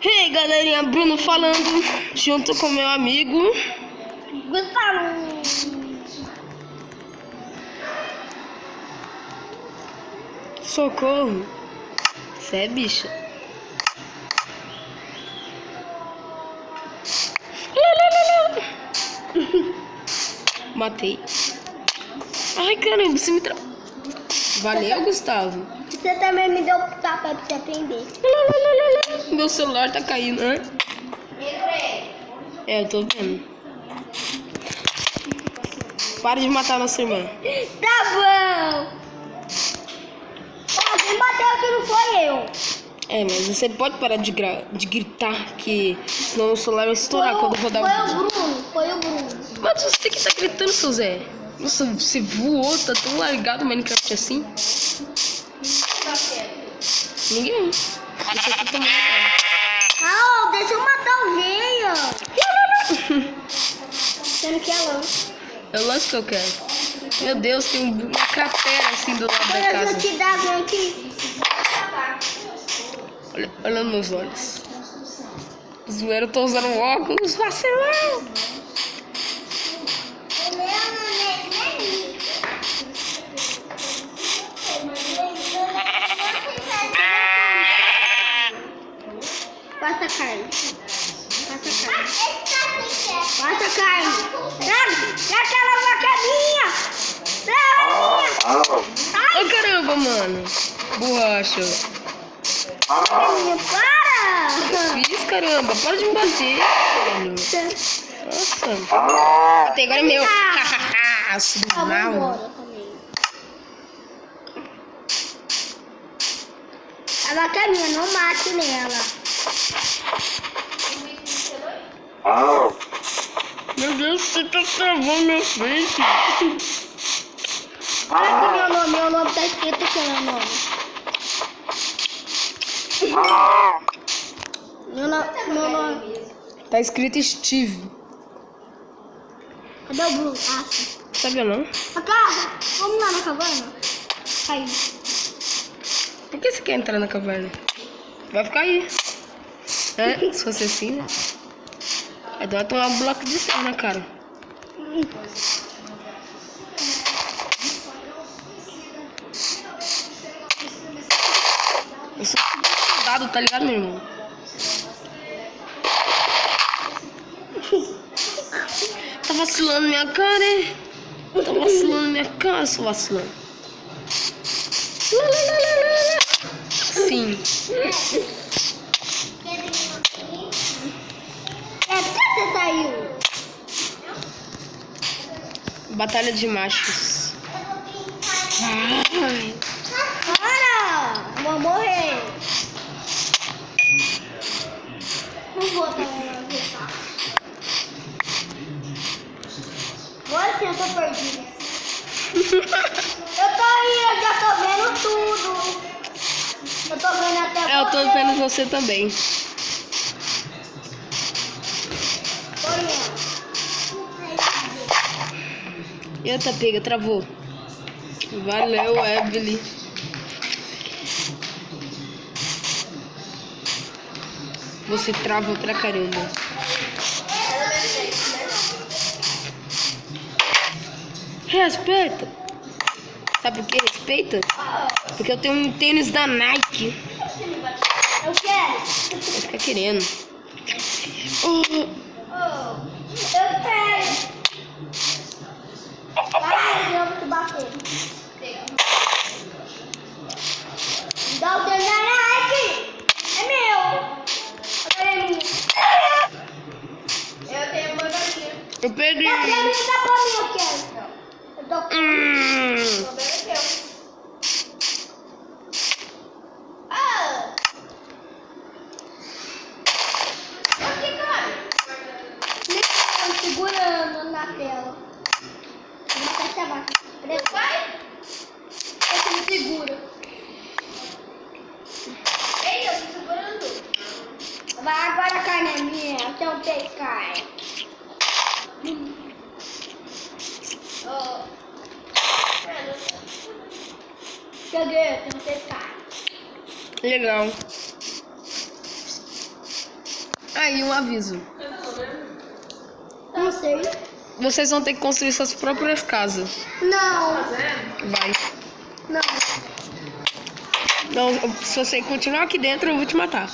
Hey galerinha, Bruno falando, junto com meu amigo Gustavo. Socorro. Você é bicha. Matei. Ai caramba, você me Valeu, Gustavo. Você também me deu tapa pra você aprender. Meu celular tá caindo, né? É, eu tô vendo. Para de matar nossa irmã. Tá bom. Ó, quem bateu aqui não foi eu. É, mas você pode parar de gritar, que senão o celular vai estourar quando rodar o vídeo. Foi o Bruno. Mas você que tá gritando, seu Zé. Nossa, você voou, tá tão largado o Minecraft assim. Ninguém. Você tá tomando dano. Ah, deixa eu matar o rei, ó. Sendo que é lance. É o lance que eu quero. Meu Deus, tem uma cratera assim do lado da Depois eu casa. te dar aqui. Olha nos meus olhos. Zoeiro, eu tô usando óculos, vacilão. Passa carne. Passa carne. Não, aquela vaca é minha. Não, é minha. Ai, caramba, mano. Borracha. É minha, para. Fiz, caramba. Para de me bater, velho. Nossa. Até agora é meu. Hahaha, Vamos mal. embora também. A vaca é minha, não mate nela. Meu Deus, você tá travando meu face. Olha aqui meu nome tá escrito aqui, meu nome. Meu nome. Tá escrito Steve. Cadê o Bruno? Ah, Sabia não? vamos lá na caverna? Aí. Por que você quer entrar na caverna? Vai ficar aí. É, se fosse assim, né? Aí vai tomar um bloco de terra na cara. Eu sou soldado, tá ligado, meu irmão? Tá vacilando minha cara, hein? Tá vacilando minha cara, seu vacilão. Sim. Por que você saiu? Batalha de machos. Ai. Para! Vou morrer. Não vou também, não. Agora sim, eu tô perdida. Eu tô aí, eu já tô vendo tudo. Eu tô vendo até Eu tô vendo você também. Eita, pega, travou. Valeu, Evelyn. Você trava pra caramba. Respeita. Sabe por que respeita? Porque eu tenho um tênis da Nike. Eu quero. Vai ficar querendo. Eu quero. Vai, eu vou te bater. Dá o tênis da Nike. É meu. Agora é minha. Eu tenho uma daqui. Eu peguei. Dá pra mim, eu quero. Eu tô com segurando na tela. Vou matar essa vaca. Vai? Você me segura. Ei, eu tô segurando. Vai, agora a carne é minha. Até o peixe cai. Cheguei, tem um peixe cai. Legal. Aí, um aviso. Não sei. Vocês vão ter que construir suas próprias casas. Não. Vai. Não. Não, se você continuar aqui dentro, eu vou te matar.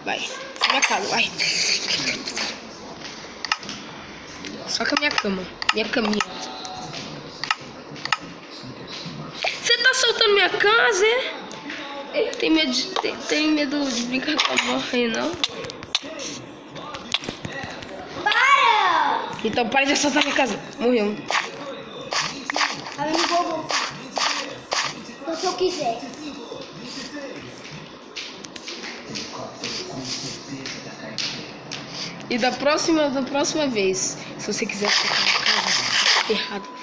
Vai. Essa é minha casa, vai. Só com a minha cama. Minha caminha. Você tá soltando minha casa, é? Tem medo de brincar com a morre, não? Para! Então para de assaltar minha casa. Morreu. Eu não vou voltar. Se eu quiser. E da próxima vez, se você quiser assaltar minha casa, tá errado.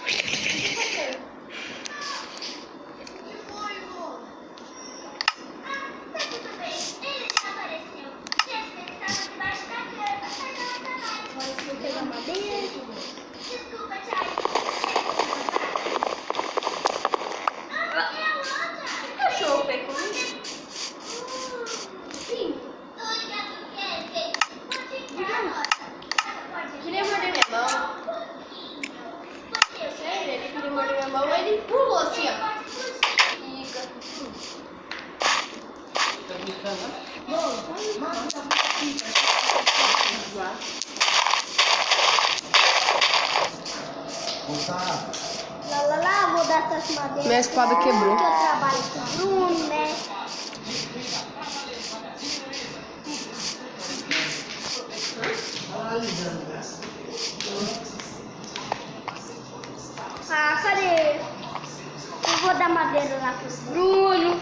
Cachorro foi comigo. Sim. Queria morder minha mão. Sério, ele queria morder minha mão, ele pulou assim, ó. Lá, vou dar essas madeiras. Minha espada quebrou. Que eu trabalho com o Bruno, né? Ah, cadê? Eu vou dar madeira lá pro Bruno.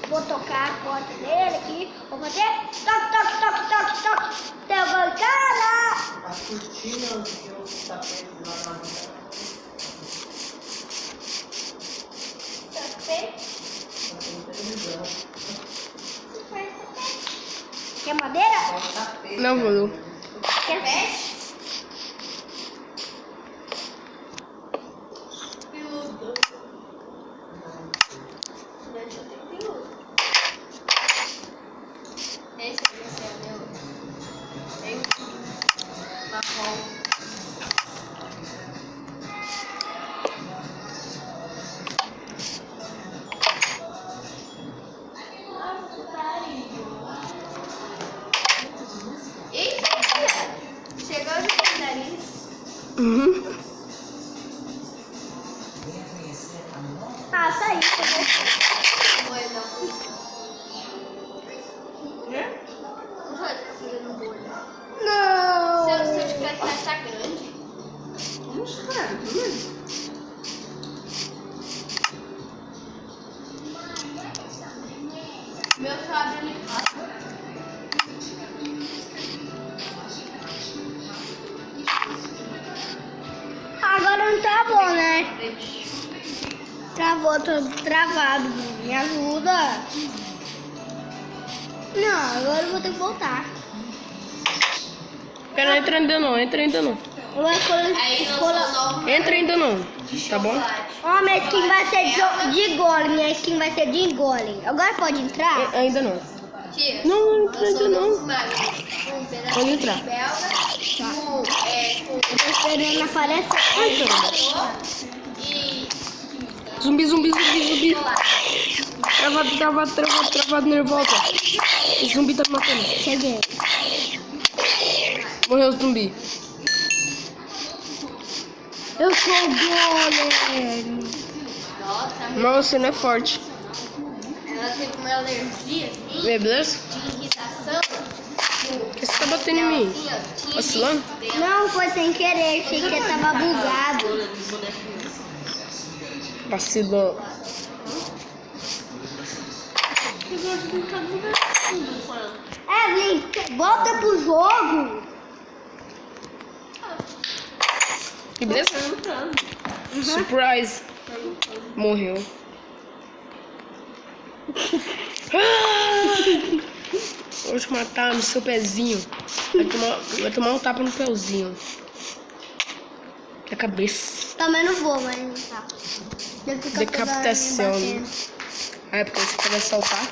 Vou tocar a porta dele aqui. Vou fazer toque, toque, toque, toque, toque. Tem alguém em casa? As cortinas e os tapetes lá na rua. Quer madeira? Não vou. Quer peixe? Peludo. Deixa eu ter peludo. Esse aqui é meu. Tem marrom. Chegou de nariz. Uhum. Ah, tá aí. Oi, não. Não vai fazer no bolho. Não. Se eu tiver que achar grande. Meu só abre ele fácil. Agora não tá bom, né? Travou, tô travado. Me ajuda. Não, agora eu vou ter que voltar. Pera, não entra ainda não, entra ainda não. Eu vou colocar. Entra ainda não, tá bom? Ó, minha skin vai ser de golem. Minha skin vai ser de golem. Agora pode entrar? Ainda não. Não, entra ainda não. Pode entrar. Eu tô esperando aparecer. Zumbi, zumbi, zumbi, zumbi. Travado, nervosa. O zumbi tá me matando. Cheguei. Morreu o zumbi. Eu sou o golem. Mas você não é forte. Ela teve uma alergia assim, Beleza? de irritação. Por que você tá batendo em mim? Vacilando? Não, foi sem querer. Achei que tava bugado. Vacilou. Evelyn, volta pro jogo. Beleza? Surprise. Morreu. Vou te matar no seu pezinho. Vai tomar um tapa no pezinho. Na cabeça. Também não vou, mas tá. Ele fica Decapitação. toda hora me batendo. Ah, é porque você pode assaltar.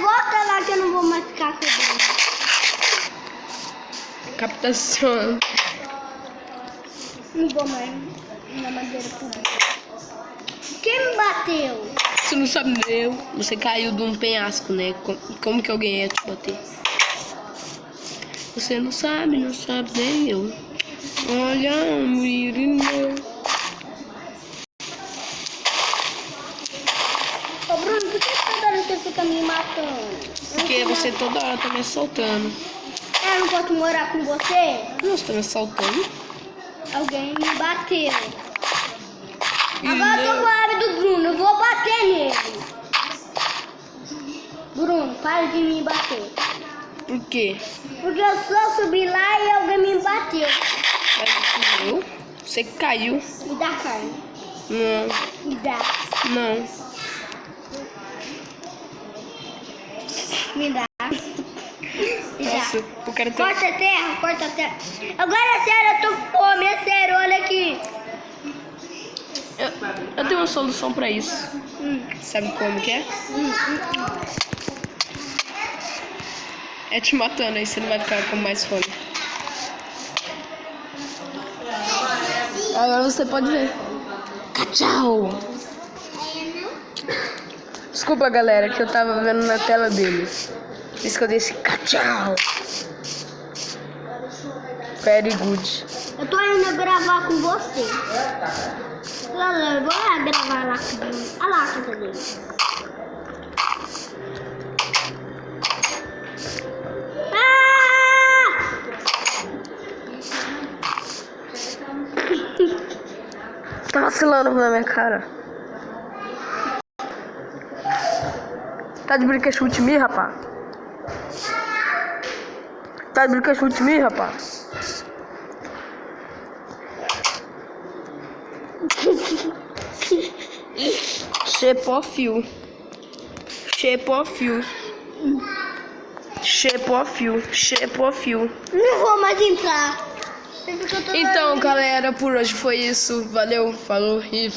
Volta lá que eu não vou mais ficar quebrando. Captação. Não vou mais na madeira pública. Quem me bateu? Você não sabe nem eu. Você caiu de um penhasco, né? Como que alguém ia te bater? Você não sabe nem eu. Olha, um meu. Ô Bruno, por que toda hora você fica me matando? Porque você toda hora tá me assaltando. Eu não posso morar com você? Não, você tá me assaltando? Alguém me bateu. E Agora eu tô com raiva do Bruno, eu vou bater nele. Bruno, para de me bater. Por quê? Porque eu só subi lá e alguém me bateu. Mas isso eu? Você caiu. Me dá carne. Não, Me dá. não. Me dá. Me dá. Nossa, eu quero ter... Corta a terra, corta a terra. Agora é sério, eu tô com fome, é sério, olha aqui. Eu tenho uma solução pra isso. Sabe como que é? É te matando, aí você não vai ficar com mais fome. Agora você pode ver. Tchau! Desculpa, galera, que eu tava vendo na tela dele. Por isso que eu dei esse tchau. Very good. Eu tô indo gravar com você. Galera, eu vou lá gravar lá com ele. Olha lá a casa dele. Tá vacilando na minha cara. Tá de brinquedo de mim, rapaz? Tá de brinquedo de mim, rapaz? Shape of you. Shape of you. Shape of you. Shape of you. Não vou mais entrar. Então, galera, por hoje foi isso. Valeu, falou e